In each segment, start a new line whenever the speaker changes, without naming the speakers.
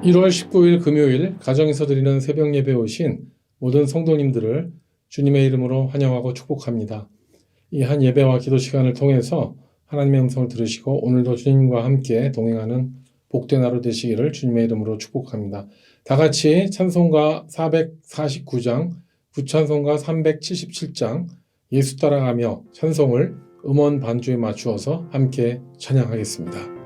1월 19일 금요일 가정에서 드리는 새벽 예배에 오신 모든 성도님들을 주님의 이름으로 환영하고 축복합니다. 이 한 예배와 기도 시간을 통해서 하나님의 음성을 들으시고 오늘도 주님과 함께 동행하는 복된 하루 되시기를 주님의 이름으로 축복합니다. 다 같이 찬송가 449장, 부찬송가 377장 예수 따라가며 찬송을 음원 반주에 맞추어서 함께 찬양하겠습니다.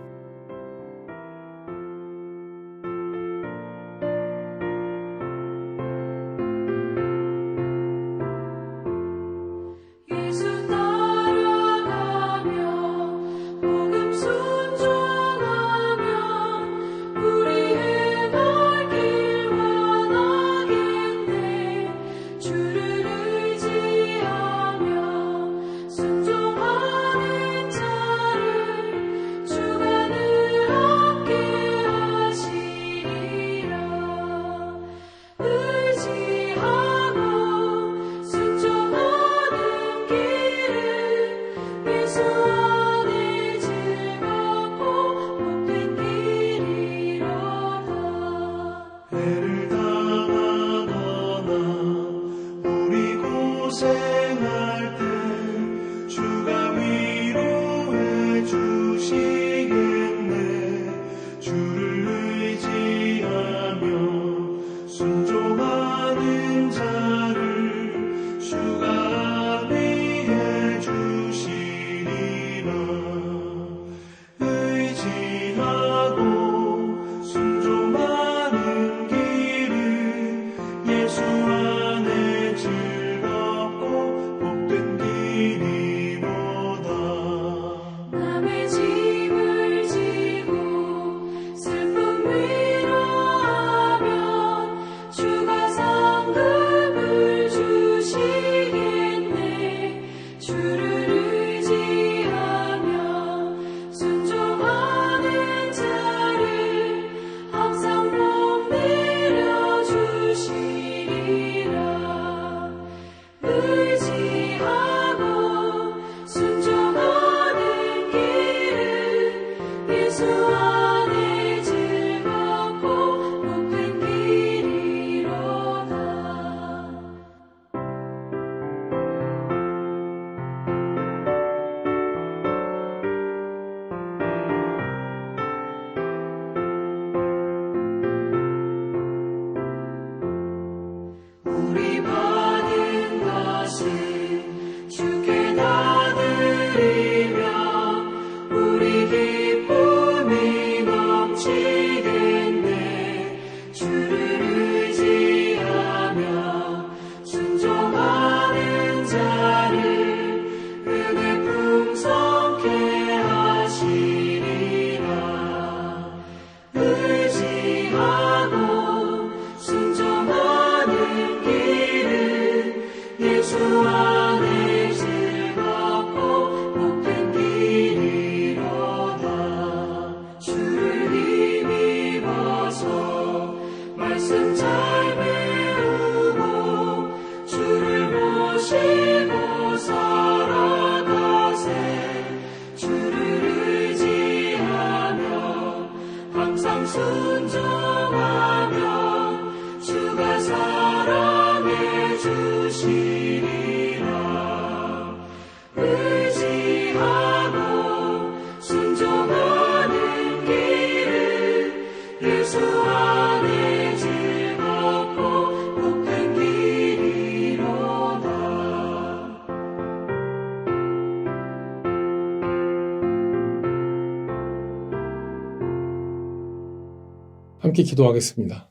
함께 기도하겠습니다.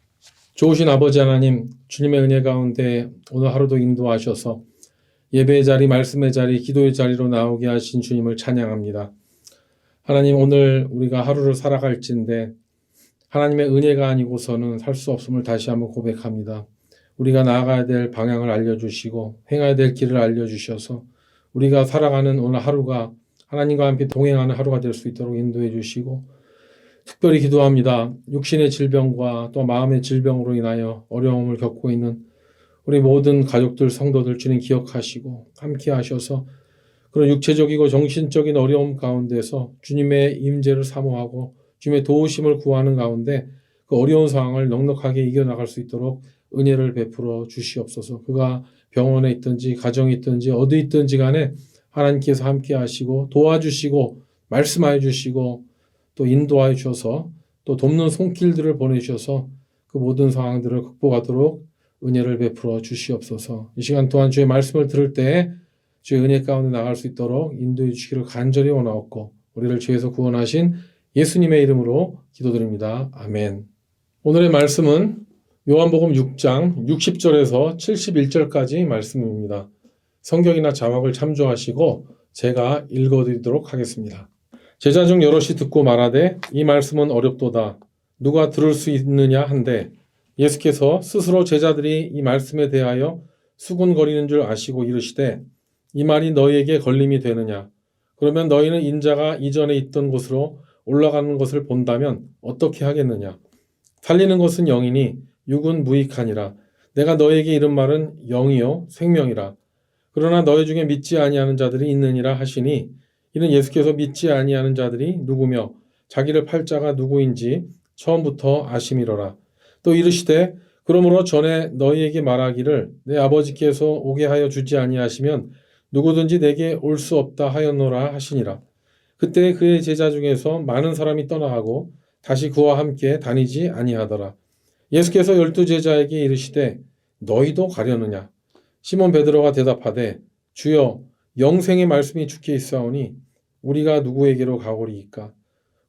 좋으신 아버지 하나님, 주님의 은혜 가운데 오늘 하루도 인도하셔서 예배의 자리, 말씀의 자리, 기도의 자리로 나오게 하신 주님을 찬양합니다. 하나님, 오늘 우리가 하루를 살아갈진데 하나님의 은혜가 아니고서는 살 수 없음을 다시 한번 고백합니다. 우리가 나아가야 될 방향을 알려주시고 행해야 될 길을 알려주셔서 우리가 살아가는 오늘 하루가 하나님과 함께 동행하는 하루가 될 수 있도록 인도해 주시고, 특별히 기도합니다. 육신의 질병과 또 마음의 질병으로 인하여 어려움을 겪고 있는 우리 모든 가족들, 성도들 주님 기억하시고 함께 하셔서 그런 육체적이고 정신적인 어려움 가운데서 주님의 임재를 사모하고 주님의 도우심을 구하는 가운데 그 그 어려운 상황을 넉넉하게 이겨나갈 수 있도록 은혜를 베풀어 주시옵소서. 그가 병원에 있든지 가정에 있든지 어디 있든지 간에 하나님께서 함께 하시고 도와주시고 말씀하여 주시고 또 인도하여 주셔서 또 돕는 손길들을 보내주셔서 그 모든 상황들을 극복하도록 은혜를 베풀어 주시옵소서. 이 시간 또한 주의 말씀을 들을 때 주의 은혜 가운데 나갈 수 있도록 인도해 주시기를 간절히 원하옵고 우리를 죄에서 구원하신 예수님의 이름으로 기도드립니다. 아멘. 오늘의 말씀은 요한복음 6장 60절에서 71절까지 말씀입니다. 성경이나 자막을 참조하시고 제가 읽어드리도록 하겠습니다. 제자 중 여럿이 듣고 말하되 이 말씀은 어렵도다. 누가 들을 수 있느냐 한데 예수께서 스스로 제자들이 이 말씀에 대하여 수군거리는 줄 아시고 이르시되 이 말이 너희에게 걸림이 되느냐. 그러면 너희는 인자가 이전에 있던 곳으로 올라가는 것을 본다면 어떻게 하겠느냐. 살리는 것은 영이니 육은 무익하니라. 내가 너희에게 이른 말은 영이요 생명이라. 그러나 너희 중에 믿지 아니하는 자들이 있느니라 하시니 이는 예수께서 믿지 아니하는 자들이 누구며 자기를 팔 자가 누구인지 처음부터 아심이로라. 또 이르시되 그러므로 전에 너희에게 말하기를 내 아버지께서 오게 하여 주지 아니하시면 누구든지 내게 올 수 없다 하였노라 하시니라. 그때 그의 제자 중에서 많은 사람이 떠나가고 다시 그와 함께 다니지 아니하더라. 예수께서 12 제자에게 이르시되 너희도 가려느냐. 시몬 베드로가 대답하되 주여 영생의 말씀이 주께 있사오니 우리가 누구에게로 가오리이까.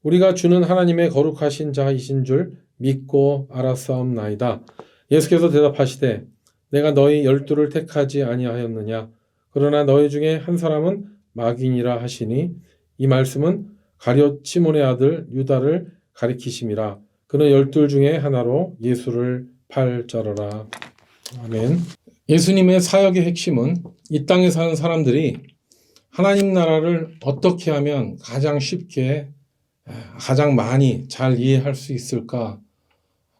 우리가 주는 하나님의 거룩하신 자이신 줄 믿고 알았사옵나이다. 예수께서 대답하시되 내가 너희 12를 택하지 아니하였느냐. 그러나 너희 중에 한 사람은 마귀니라 하시니 이 말씀은 가룟 시몬의 아들 유다를 가리키심이라. 그는 12 중에 하나로 예수를 팔 자로라. 아멘. 예수님의 사역의 핵심은 이 땅에 사는 사람들이 하나님 나라를 어떻게 하면 가장 쉽게 가장 많이 잘 이해할 수 있을까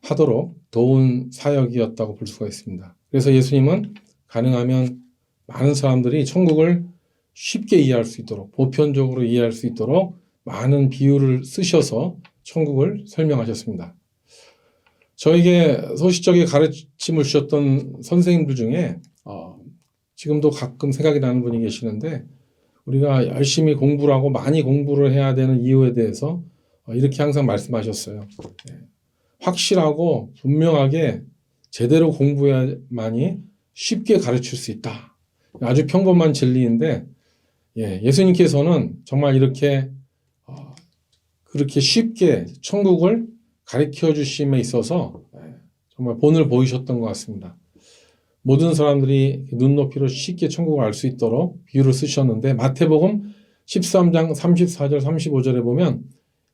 하도록 도운 사역이었다고 볼 수가 있습니다. 그래서 예수님은 가능하면 많은 사람들이 천국을 쉽게 이해할 수 있도록 보편적으로 이해할 수 있도록 많은 비유를 쓰셔서 천국을 설명하셨습니다. 저에게 소시적인 가르침을 주셨던 선생님들 중에 지금도 가끔 생각이 나는 분이 계시는데 우리가 열심히 공부를 하고 많이 공부를 해야 되는 이유에 대해서 이렇게 항상 말씀하셨어요. 확실하고 분명하게 제대로 공부해야만이 쉽게 가르칠 수 있다. 아주 평범한 진리인데 예수님께서는 정말 이렇게 그렇게 쉽게 천국을 가르쳐 주심에 있어서 정말 본을 보이셨던 것 같습니다. 모든 사람들이 눈높이로 쉽게 천국을 알 수 있도록 비유를 쓰셨는데 마태복음 13장 34절 35절에 보면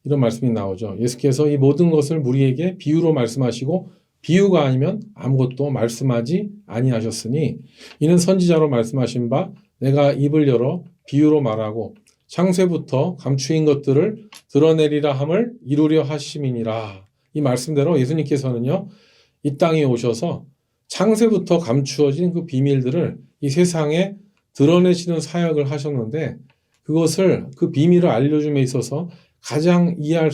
이런 말씀이 나오죠. 예수께서 이 모든 것을 우리에게 비유로 말씀하시고 비유가 아니면 아무것도 말씀하지 아니하셨으니 이는 선지자로 말씀하신 바 내가 입을 열어 비유로 말하고 창세부터 감추인 것들을 드러내리라 함을 이루려 하심이니라. 이 말씀대로 예수님께서는요. 이 땅에 오셔서 창세부터 감추어진 그 비밀들을 이 세상에 드러내시는 사역을 하셨는데 그것을 그 비밀을 알려줌에 있어서 가장 이해하기가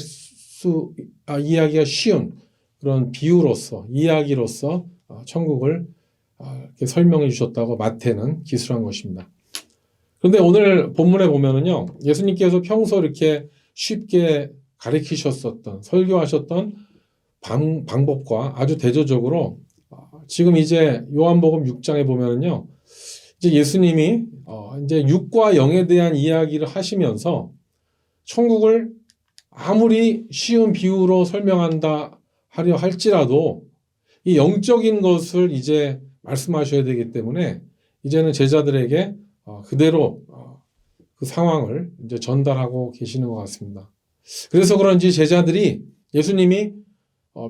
쉬운 그런 비유로서 이야기로서 천국을 이렇게 설명해 주셨다고 마태는 기술한 것입니다. 그런데 오늘 본문에 보면은요, 예수님께서 평소 이렇게 쉽게 가르치셨었던, 설교하셨던 방법과 아주 대조적으로 지금 이제 요한복음 6장에 보면은요, 이제 예수님이 이제 육과 영에 대한 이야기를 하시면서 천국을 아무리 쉬운 비유로 설명한다 하려 할지라도 이 영적인 것을 이제 말씀하셔야 되기 때문에 이제는 제자들에게 그대로 그 상황을 이제 전달하고 계시는 것 같습니다. 그래서 그런지 제자들이 예수님이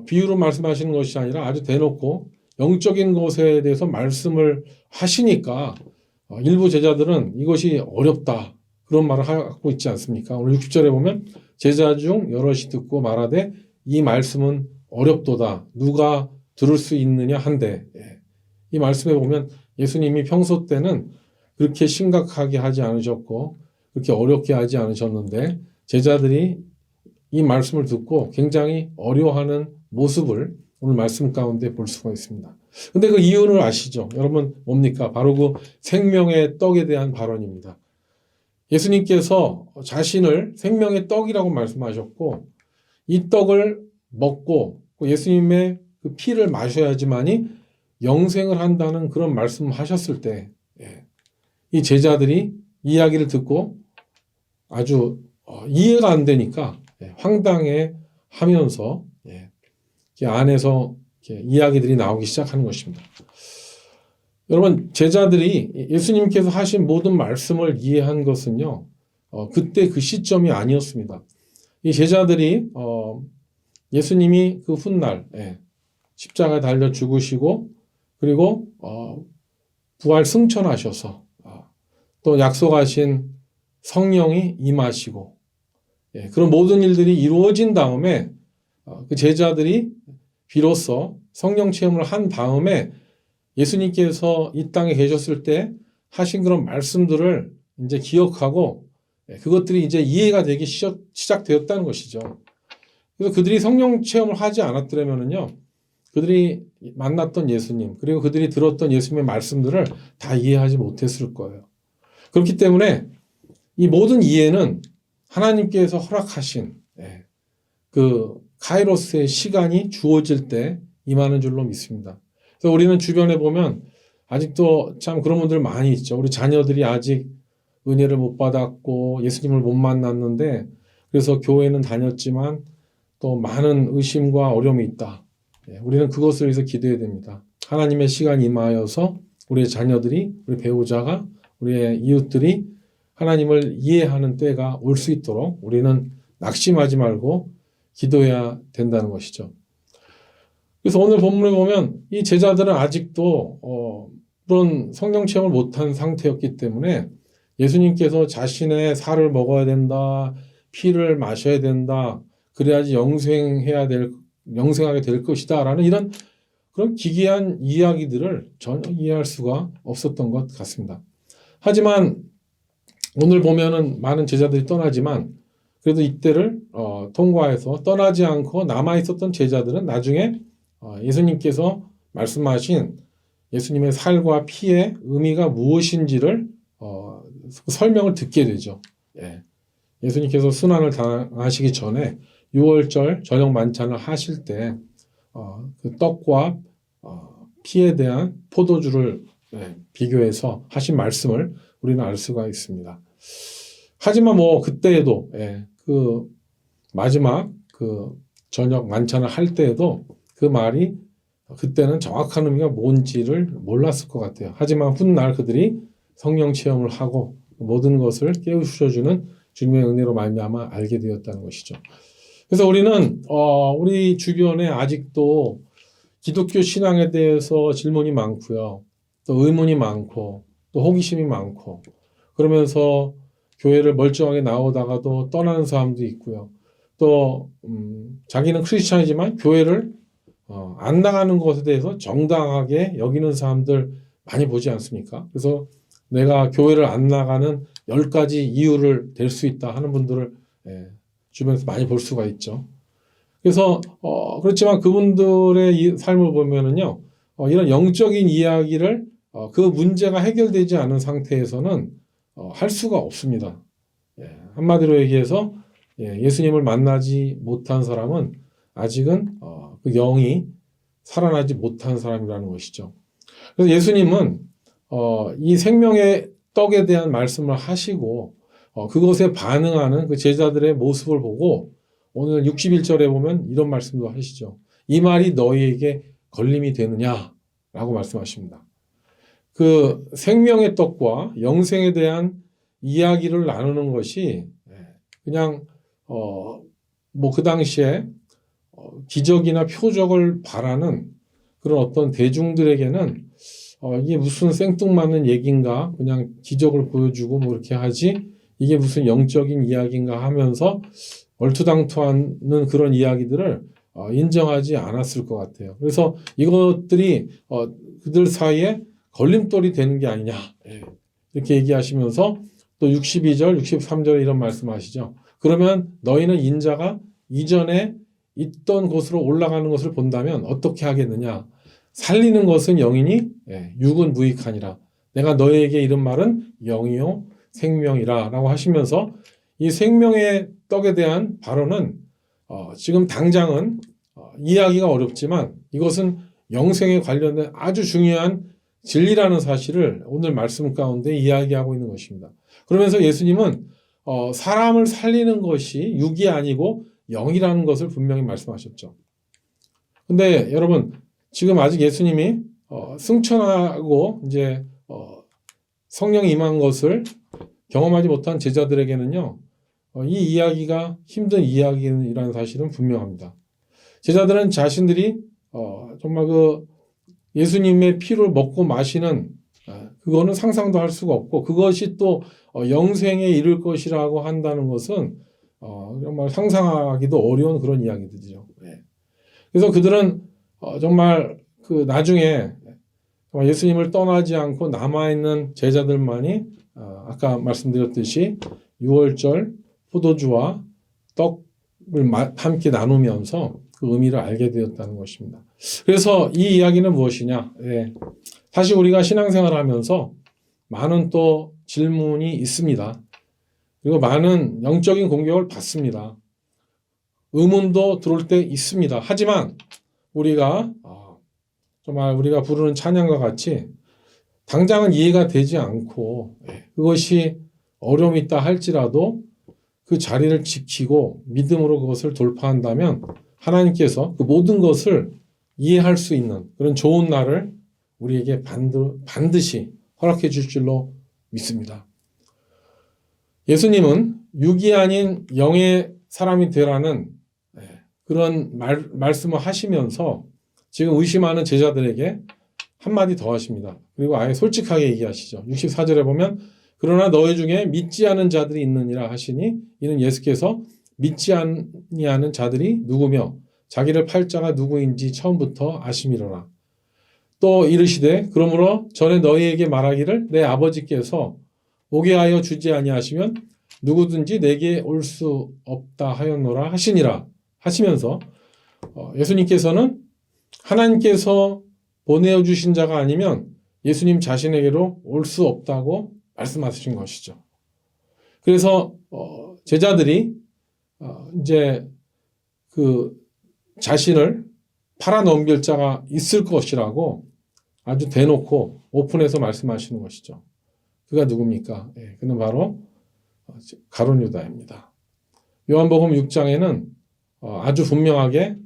비유로 말씀하시는 것이 아니라 아주 대놓고 영적인 것에 대해서 말씀을 하시니까 일부 제자들은 이것이 어렵다 그런 말을 하고 있지 않습니까? 오늘 60절에 보면 제자 중 여럿이 듣고 말하되 이 말씀은 어렵도다 누가 들을 수 있느냐 한데 이 말씀에 보면 예수님이 평소 때는 그렇게 심각하게 하지 않으셨고 그렇게 어렵게 하지 않으셨는데 제자들이 이 말씀을 듣고 굉장히 어려워하는 모습을 오늘 말씀 가운데 볼 수가 있습니다. 근데 그 이유를 아시죠? 여러분 뭡니까? 바로 그 생명의 떡에 대한 발언입니다. 예수님께서 자신을 생명의 떡이라고 말씀하셨고 이 떡을 먹고 예수님의 그 피를 마셔야지만이 영생을 한다는 그런 말씀을 하셨을 때 이 제자들이 이야기를 듣고 아주 이해가 안 되니까 황당해 하면서 안에서 이야기들이 나오기 시작하는 것입니다. 여러분 제자들이 예수님께서 하신 모든 말씀을 이해한 것은요 그때 그 시점이 아니었습니다. 이 제자들이 예수님이 그 훗날 십자가에 달려 죽으시고 그리고 부활 승천하셔서 또 약속하신 성령이 임하시고 그런 모든 일들이 이루어진 다음에 그 제자들이 비로소 성령 체험을 한 다음에 예수님께서 이 땅에 계셨을 때 하신 그런 말씀들을 이제 기억하고 그것들이 이제 이해가 되기 시작되었다는 것이죠. 그래서 그들이 성령 체험을 하지 않았더라면요, 그들이 만났던 예수님 그리고 그들이 들었던 예수님의 말씀들을 다 이해하지 못했을 거예요. 그렇기 때문에 이 모든 이해는 하나님께서 허락하신 그 카이로스의 시간이 주어질 때 임하는 줄로 믿습니다. 그래서 우리는 주변에 보면 아직도 참 그런 분들 많이 있죠. 우리 자녀들이 아직 은혜를 못 받았고 예수님을 못 만났는데 그래서 교회는 다녔지만 또 많은 의심과 어려움이 있다. 우리는 그것을 위해서 기도해야 됩니다. 하나님의 시간이 임하여서 우리의 자녀들이, 우리 배우자가, 우리의 이웃들이 하나님을 이해하는 때가 올 수 있도록 우리는 낙심하지 말고 기도해야 된다는 것이죠. 그래서 오늘 본문에 보면 이 제자들은 아직도 그런 성령 체험을 못한 상태였기 때문에 예수님께서 자신의 살을 먹어야 된다, 피를 마셔야 된다, 그래야지 영생하게 될 것이다 라는 이런 그런 기괴한 이야기들을 전혀 이해할 수가 없었던 것 같습니다. 하지만 오늘 보면은 많은 제자들이 떠나지만 그래도 이때를 통과해서 떠나지 않고 남아있었던 제자들은 나중에 예수님께서 말씀하신 예수님의 살과 피의 의미가 무엇인지를 설명을 듣게 되죠. 예수님께서 순환을 당하시기 전에 6월절 저녁 만찬을 하실 때 그 떡과 피에 대한 포도주를 비교해서 하신 말씀을 우리는 알 수가 있습니다. 하지만 그때에도 그 마지막 그 저녁 만찬을 할 때에도 그 말이 그때는 정확한 의미가 뭔지를 몰랐을 것 같아요. 하지만 훗날 그들이 성령 체험을 하고 모든 것을 깨우쳐주는 주님의 은혜로 말미암아 알게 되었다는 것이죠. 그래서 우리는 우리 주변에 아직도 기독교 신앙에 대해서 질문이 많고요. 또 의문이 많고 또 호기심이 많고 그러면서 교회를 멀쩡하게 나오다가도 떠나는 사람도 있고요. 또 자기는 크리스찬이지만 교회를 안 나가는 것에 대해서 정당하게 여기는 사람들 많이 보지 않습니까? 그래서 내가 교회를 안 나가는 10가지 이유를 댈 수 있다 하는 분들을 주변에서 많이 볼 수가 있죠. 그래서 그렇지만 그분들의 삶을 보면은요, 이런 영적인 이야기를 그 문제가 해결되지 않은 상태에서는 할 수가 없습니다. 한마디로 얘기해서 예수님을 만나지 못한 사람은 아직은 그 영이 살아나지 못한 사람이라는 것이죠. 그래서 예수님은 이 생명의 떡에 대한 말씀을 하시고 그것에 반응하는 그 제자들의 모습을 보고 오늘 61절에 보면 이런 말씀도 하시죠. 이 말이 너희에게 걸림이 되느냐라고 말씀하십니다. 그 생명의 떡과 영생에 대한 이야기를 나누는 것이 그냥 그 당시에 기적이나 표적을 바라는 그런 어떤 대중들에게는 이게 무슨 생뚱맞는 얘기인가 그냥 기적을 보여주고 이렇게 하지 이게 무슨 영적인 이야기인가 하면서 얼토당토하는 그런 이야기들을 인정하지 않았을 것 같아요. 그래서 이것들이 그들 사이에 걸림돌이 되는 게 아니냐 이렇게 얘기하시면서 또 62절, 63절에 이런 말씀하시죠. 그러면 너희는 인자가 이전에 있던 곳으로 올라가는 것을 본다면 어떻게 하겠느냐? 살리는 것은 영이니 육은 무익하니라. 내가 너에게 이른 말은 영이요 생명이라 라고 하시면서 이 생명의 떡에 대한 발언은 지금 당장은 이해하기가 어렵지만 이것은 영생에 관련된 아주 중요한 진리라는 사실을 오늘 말씀 가운데 이야기하고 있는 것입니다. 그러면서 예수님은 사람을 살리는 것이 육이 아니고 영이라는 것을 분명히 말씀하셨죠. 근데 여러분 지금 아직 예수님이 승천하고 이제 성령이 임한 것을 경험하지 못한 제자들에게는요, 이 이야기가 힘든 이야기라는 사실은 분명합니다. 제자들은 자신들이 정말 그 예수님의 피를 먹고 마시는 그거는 상상도 할 수가 없고 그것이 또 영생에 이를 것이라고 한다는 것은 정말 상상하기도 어려운 그런 이야기들이죠. 그래서 그들은 정말 그 나중에 예수님을 떠나지 않고 남아있는 제자들만이 아까 말씀드렸듯이 유월절 포도주와 떡을 함께 나누면서 그 의미를 알게 되었다는 것입니다. 그래서 이 이야기는 무엇이냐? 사실 우리가 신앙생활을 하면서 많은 또 질문이 있습니다. 그리고 많은 영적인 공격을 받습니다. 의문도 들어올 때 있습니다. 하지만 우리가 정말 우리가 부르는 찬양과 같이 당장은 이해가 되지 않고 그것이 어려움이 있다 할지라도 그 자리를 지키고 믿음으로 그것을 돌파한다면 하나님께서 그 모든 것을 이해할 수 있는 그런 좋은 날을 우리에게 반드시 허락해 줄 줄로 믿습니다. 예수님은 육이 아닌 영의 사람이 되라는 그런 말씀을 하시면서 지금 의심하는 제자들에게 한마디 더 하십니다. 그리고 아예 솔직하게 얘기하시죠. 64절에 보면 그러나 너희 중에 믿지 않은 자들이 있느니라 하시니 이는 예수께서 믿지 아니하는 자들이 누구며 자기를 팔 자가 누구인지 처음부터 아심이로라. 또 이르시되 그러므로 전에 너희에게 말하기를 내 아버지께서 오게 하여 주지 아니하시면 누구든지 내게 올 수 없다 하였노라 하시니라 하시면서 예수님께서는 하나님께서 보내어 주신 자가 아니면 예수님 자신에게로 올 수 없다고 말씀하신 것이죠. 그래서 제자들이 이제 그 자신을 팔아넘길 자가 있을 것이라고 아주 대놓고 오픈해서 말씀하시는 것이죠. 그가 누굽니까? 그는 바로 가룟 유다입니다. 요한복음 6장에는 아주 분명하게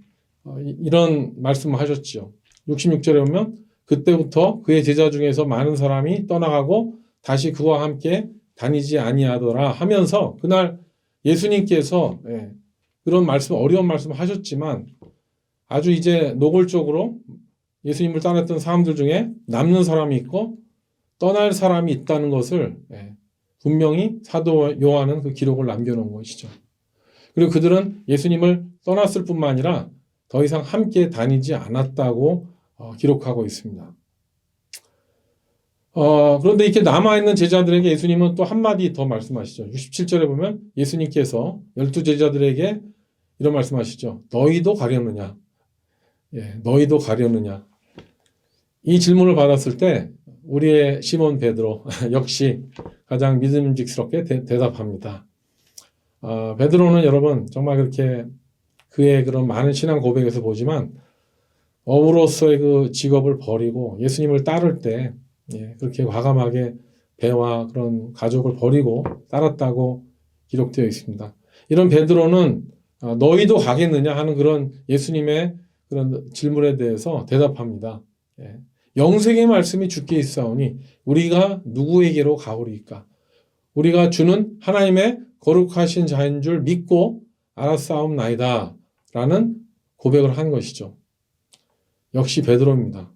이런 말씀을 하셨죠. 66절에 보면 그때부터 그의 제자 중에서 많은 사람이 떠나가고 다시 그와 함께 다니지 아니하더라 하면서 그날 예수님께서 그런 말씀, 어려운 말씀을 하셨지만 아주 이제 노골적으로 예수님을 따랐던 사람들 중에 남는 사람이 있고 떠날 사람이 있다는 것을 분명히 사도 요한은 그 기록을 남겨놓은 것이죠. 그리고 그들은 예수님을 떠났을 뿐만 아니라 더 이상 함께 다니지 않았다고 기록하고 있습니다. 그런데 이렇게 남아있는 제자들에게 예수님은 또 한마디 더 말씀하시죠. 67절에 보면 예수님께서 12제자들에게 이런 말씀하시죠. 너희도 가려느냐? 너희도 가려느냐? 이 질문을 받았을 때 우리의 시몬 베드로 역시 가장 믿음직스럽게 대답합니다. 베드로는 여러분 정말 그렇게 그의 그런 많은 신앙 고백에서 보지만 어부로서의 그 직업을 버리고 예수님을 따를 때 그렇게 과감하게 배와 그런 가족을 버리고 따랐다고 기록되어 있습니다. 이런 베드로는 너희도 가겠느냐 하는 그런 예수님의 그런 질문에 대해서 대답합니다. 영생의 말씀이 주께 있사오니 우리가 누구에게로 가오리까? 우리가 주는 하나님의 거룩하신 자인 줄 믿고 알았사옵나이다 라는 고백을 한 것이죠. 역시 베드로입니다.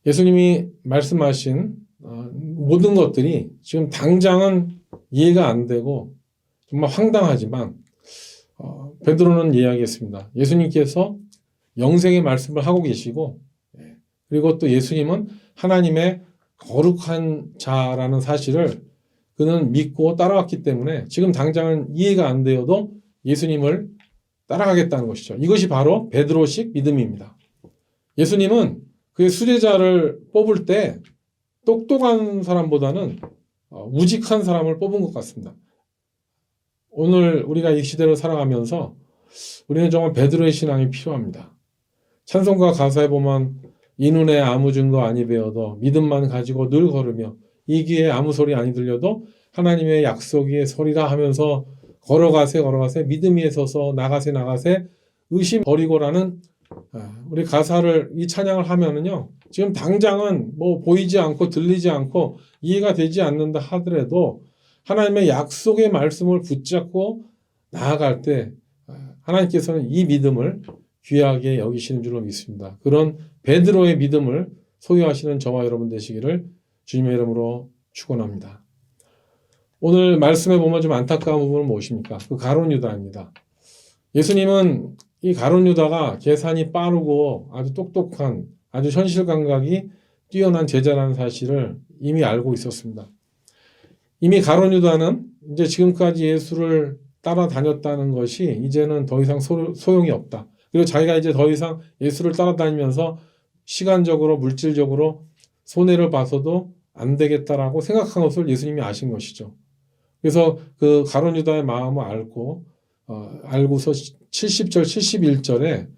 예수님이 말씀하신 모든 것들이 지금 당장은 이해가 안 되고 정말 황당하지만 베드로는 이야기했습니다. 예수님께서 영생의 말씀을 하고 계시고 그리고 또 예수님은 하나님의 거룩한 자라는 사실을 그는 믿고 따라왔기 때문에 지금 당장은 이해가 안 되어도 예수님을 따라가겠다는 것이죠. 이것이 바로 베드로식 믿음입니다. 예수님은 그의 수제자를 뽑을 때 똑똑한 사람보다는 우직한 사람을 뽑은 것 같습니다. 오늘 우리가 이 시대를 살아가면서 우리는 정말 베드로의 신앙이 필요합니다. 찬송가 가사에 보면 이 눈에 아무 증거 아니 배어도 믿음만 가지고 늘 걸으며 이 귀에 아무 소리 아니 들려도 하나님의 약속의 소리라 하면서 걸어가세 믿음 위에 서서 나가세 의심 버리고라는 우리 가사를 이 찬양을 하면은요 지금 당장은 뭐 보이지 않고 들리지 않고 이해가 되지 않는다 하더라도 하나님의 약속의 말씀을 붙잡고 나아갈 때 하나님께서는 이 믿음을 귀하게 여기시는 줄로 믿습니다. 그런 베드로의 믿음을 소유하시는 저와 여러분 되시기를 주님의 이름으로 축원합니다. 오늘 말씀에 보면 좀 안타까운 부분은 무엇입니까? 그 가룟 유다입니다. 예수님은 이 가룟 유다가 계산이 빠르고 아주 똑똑한 아주 현실 감각이 뛰어난 제자라는 사실을 이미 알고 있었습니다. 이미 가룟 유다는 이제 지금까지 예수를 따라다녔다는 것이 이제는 더 이상 소용이 없다. 그리고 자기가 이제 더 이상 예수를 따라다니면서 시간적으로 물질적으로 손해를 봐서도 안 되겠다라고 생각한 것을 예수님이 아신 것이죠. 그래서 그 가룟 유다의 마음을 알고서 70절 71절에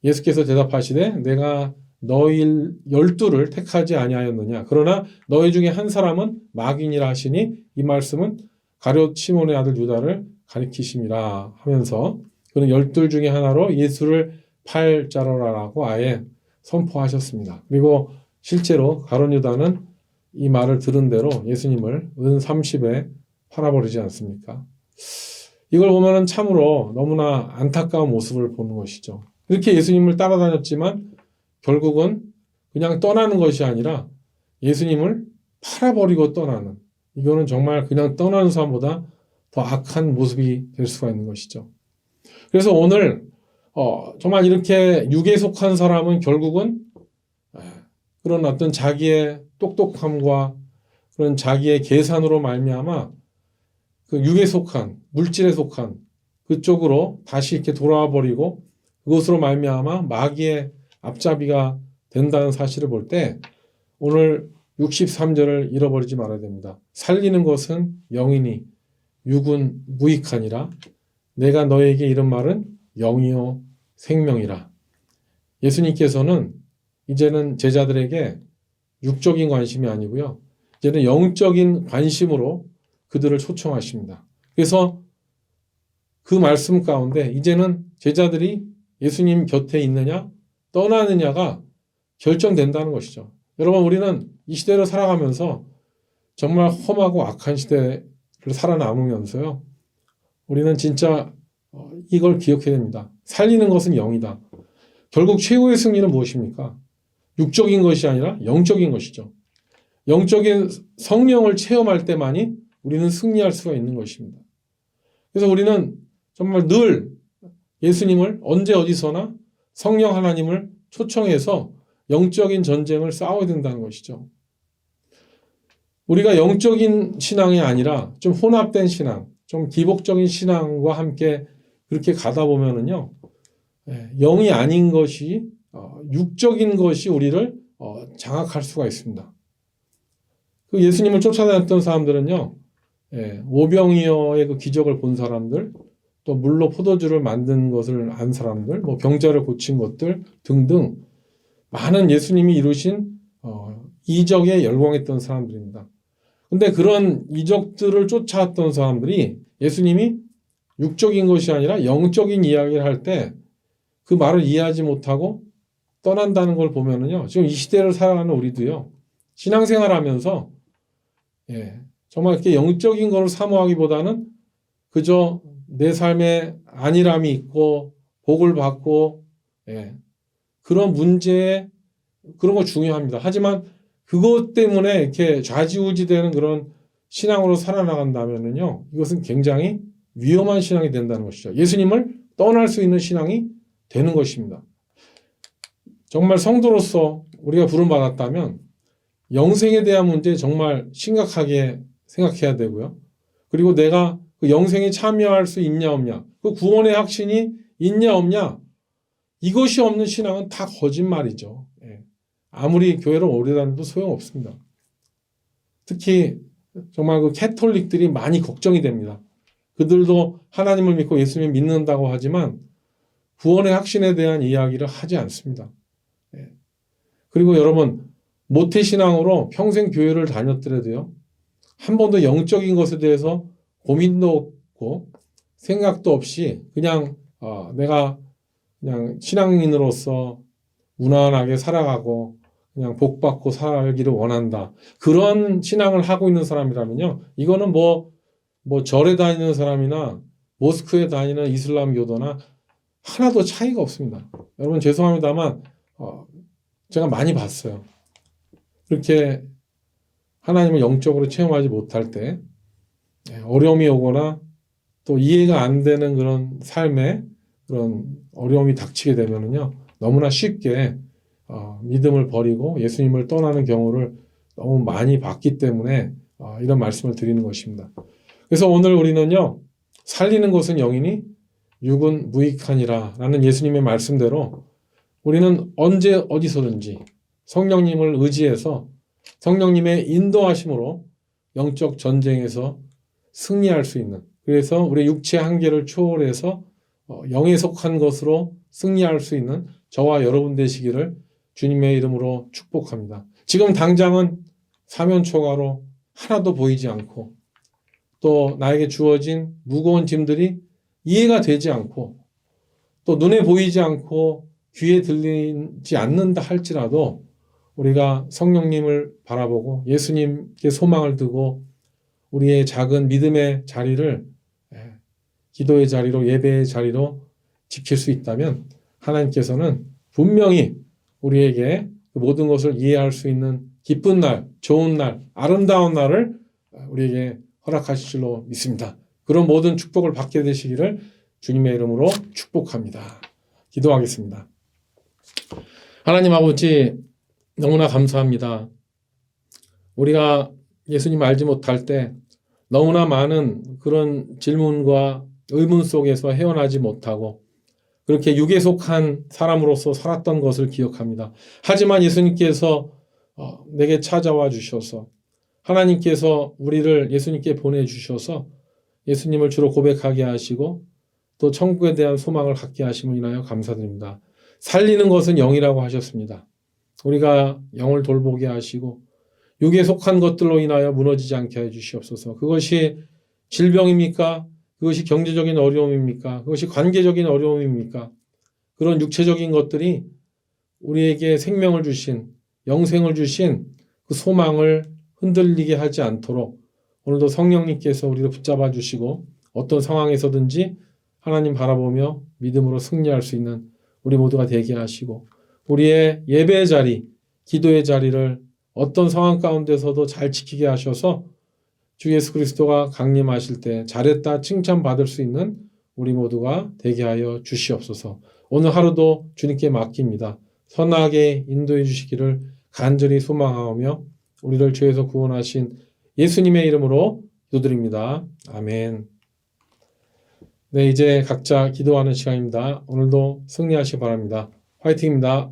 예수께서 대답하시되 내가 너희 12를 택하지 아니하였느냐 그러나 너희 중에 한 사람은 마귀니라 하시니 이 말씀은 가룟 시몬의 아들 유다를 가리키심이라 하면서 그는 12 중에 하나로 예수를 팔 자로라라고 아예 선포하셨습니다. 그리고 실제로 가룟 유다는 이 말을 들은 대로 예수님을 은 30에 팔아버리지 않습니까? 이걸 보면은 참으로 너무나 안타까운 모습을 보는 것이죠. 이렇게 예수님을 따라다녔지만 결국은 그냥 떠나는 것이 아니라 예수님을 팔아버리고 떠나는 이거는 정말 그냥 떠나는 사람보다 더 악한 모습이 될 수가 있는 것이죠. 그래서 오늘 정말 이렇게 육에 속한 사람은 결국은 그런 어떤 자기의 똑똑함과 그런 자기의 계산으로 말미암아 그 육에 속한 물질에 속한 그쪽으로 다시 이렇게 돌아와 버리고 그것으로 말미암아 마귀의 앞잡이가 된다는 사실을 볼 때 오늘 63절을 잃어버리지 말아야 됩니다. 살리는 것은 영이니 육은 무익하니라. 내가 너에게 이런 말은 영이요 생명이라. 예수님께서는 이제는 제자들에게 육적인 관심이 아니고요. 이제는 영적인 관심으로 그들을 초청하십니다. 그래서 그 말씀 가운데 이제는 제자들이 예수님 곁에 있느냐 떠나느냐가 결정된다는 것이죠. 여러분 우리는 이 시대를 살아가면서 정말 험하고 악한 시대를 살아남으면서요. 우리는 진짜 이걸 기억해야 됩니다. 살리는 것은 영이다. 결국 최고의 승리는 무엇입니까? 육적인 것이 아니라 영적인 것이죠. 영적인 성령을 체험할 때만이 우리는 승리할 수가 있는 것입니다. 그래서 우리는 정말 늘 예수님을 언제 어디서나 성령 하나님을 초청해서 영적인 전쟁을 싸워야 된다는 것이죠. 우리가 영적인 신앙이 아니라 좀 혼합된 신앙, 좀 기복적인 신앙과 함께 그렇게 가다 보면은요, 영이 아닌 것이, 육적인 것이 우리를 장악할 수가 있습니다. 그 예수님을 쫓아다녔던 사람들은요, 오병이어의 그 기적을 본 사람들, 또 물로 포도주를 만든 것을 안 사람들, 뭐 병자를 고친 것들 등등 많은 예수님이 이루신 이적에 열광했던 사람들입니다. 근데 그런 이적들을 쫓아왔던 사람들이 예수님이 육적인 것이 아니라 영적인 이야기를 할 때 그 말을 이해하지 못하고 떠난다는 걸 보면은요, 지금 이 시대를 살아가는 우리도요, 신앙생활 하면서, 정말 이렇게 영적인 걸 사모하기보다는 그저 내 삶에 안일함이 있고, 복을 받고, 그런 문제에, 그런 거 중요합니다. 하지만 그것 때문에 이렇게 좌지우지되는 그런 신앙으로 살아나간다면은요, 이것은 굉장히 위험한 신앙이 된다는 것이죠. 예수님을 떠날 수 있는 신앙이 되는 것입니다. 정말 성도로서 우리가 부름받았다면 영생에 대한 문제 정말 심각하게 생각해야 되고요. 그리고 내가 그 영생에 참여할 수 있냐 없냐, 그 구원의 확신이 있냐 없냐 이것이 없는 신앙은 다 거짓말이죠. 예. 아무리 교회를 오래 다녀도 소용없습니다. 특히 정말 그 캐톨릭들이 많이 걱정이 됩니다. 그들도 하나님을 믿고 예수님을 믿는다고 하지만 구원의 확신에 대한 이야기를 하지 않습니다. 예. 그리고 여러분 모태신앙으로 평생 교회를 다녔더라도요. 한 번도 영적인 것에 대해서 고민도 없고 생각도 없이 그냥 내가 그냥 신앙인으로서 무난하게 살아가고 그냥 복받고 살기를 원한다. 그런 신앙을 하고 있는 사람이라면요. 이거는 뭐 절에 다니는 사람이나 모스크에 다니는 이슬람 교도나 하나도 차이가 없습니다. 여러분 죄송합니다만 제가 많이 봤어요. 그렇게 하나님을 영적으로 체험하지 못할 때 어려움이 오거나 또 이해가 안 되는 그런 삶에 그런 어려움이 닥치게 되면은요 너무나 쉽게 믿음을 버리고 예수님을 떠나는 경우를 너무 많이 봤기 때문에 이런 말씀을 드리는 것입니다. 그래서 오늘 우리는요 살리는 것은 영이니 육은 무익하니라 라는 예수님의 말씀대로 우리는 언제 어디서든지 성령님을 의지해서 성령님의 인도하심으로 영적 전쟁에서 승리할 수 있는 그래서 우리 육체 한계를 초월해서 영에 속한 것으로 승리할 수 있는 저와 여러분 되시기를 주님의 이름으로 축복합니다. 지금 당장은 사면초가로 하나도 보이지 않고 또 나에게 주어진 무거운 짐들이 이해가 되지 않고 또 눈에 보이지 않고 귀에 들리지 않는다 할지라도 우리가 성령님을 바라보고 예수님께 소망을 두고 우리의 작은 믿음의 자리를 기도의 자리로 예배의 자리로 지킬 수 있다면 하나님께서는 분명히 우리에게 모든 것을 이해할 수 있는 기쁜 날, 좋은 날, 아름다운 날을 우리에게 허락하실 줄로 믿습니다. 그런 모든 축복을 받게 되시기를 주님의 이름으로 축복합니다. 기도하겠습니다. 하나님 아버지 너무나 감사합니다. 우리가 예수님 알지 못할 때 너무나 많은 그런 질문과 의문 속에서 헤어나지 못하고 그렇게 육에 속한 사람으로서 살았던 것을 기억합니다. 하지만 예수님께서 내게 찾아와 주셔서 하나님께서 우리를 예수님께 보내주셔서 예수님을 주로 고백하게 하시고 또 천국에 대한 소망을 갖게 하심을 인하여 감사드립니다. 살리는 것은 영이라고 하셨습니다. 우리가 영을 돌보게 하시고 육에 속한 것들로 인하여 무너지지 않게 해주시옵소서. 그것이 질병입니까? 그것이 경제적인 어려움입니까? 그것이 관계적인 어려움입니까? 그런 육체적인 것들이 우리에게 생명을 주신 영생을 주신 그 소망을 흔들리게 하지 않도록 오늘도 성령님께서 우리를 붙잡아 주시고 어떤 상황에서든지 하나님 바라보며 믿음으로 승리할 수 있는 우리 모두가 되게 하시고 우리의 예배의 자리, 기도의 자리를 어떤 상황 가운데서도 잘 지키게 하셔서 주 예수 그리스도가 강림하실 때 잘했다 칭찬받을 수 있는 우리 모두가 되게 하여 주시옵소서. 오늘 하루도 주님께 맡깁니다. 선하게 인도해 주시기를 간절히 소망하며 우리를 죄에서 구원하신 예수님의 이름으로 기도드립니다. 아멘. 네, 이제 각자 기도하는 시간입니다. 오늘도 승리하시기 바랍니다. 화이팅입니다.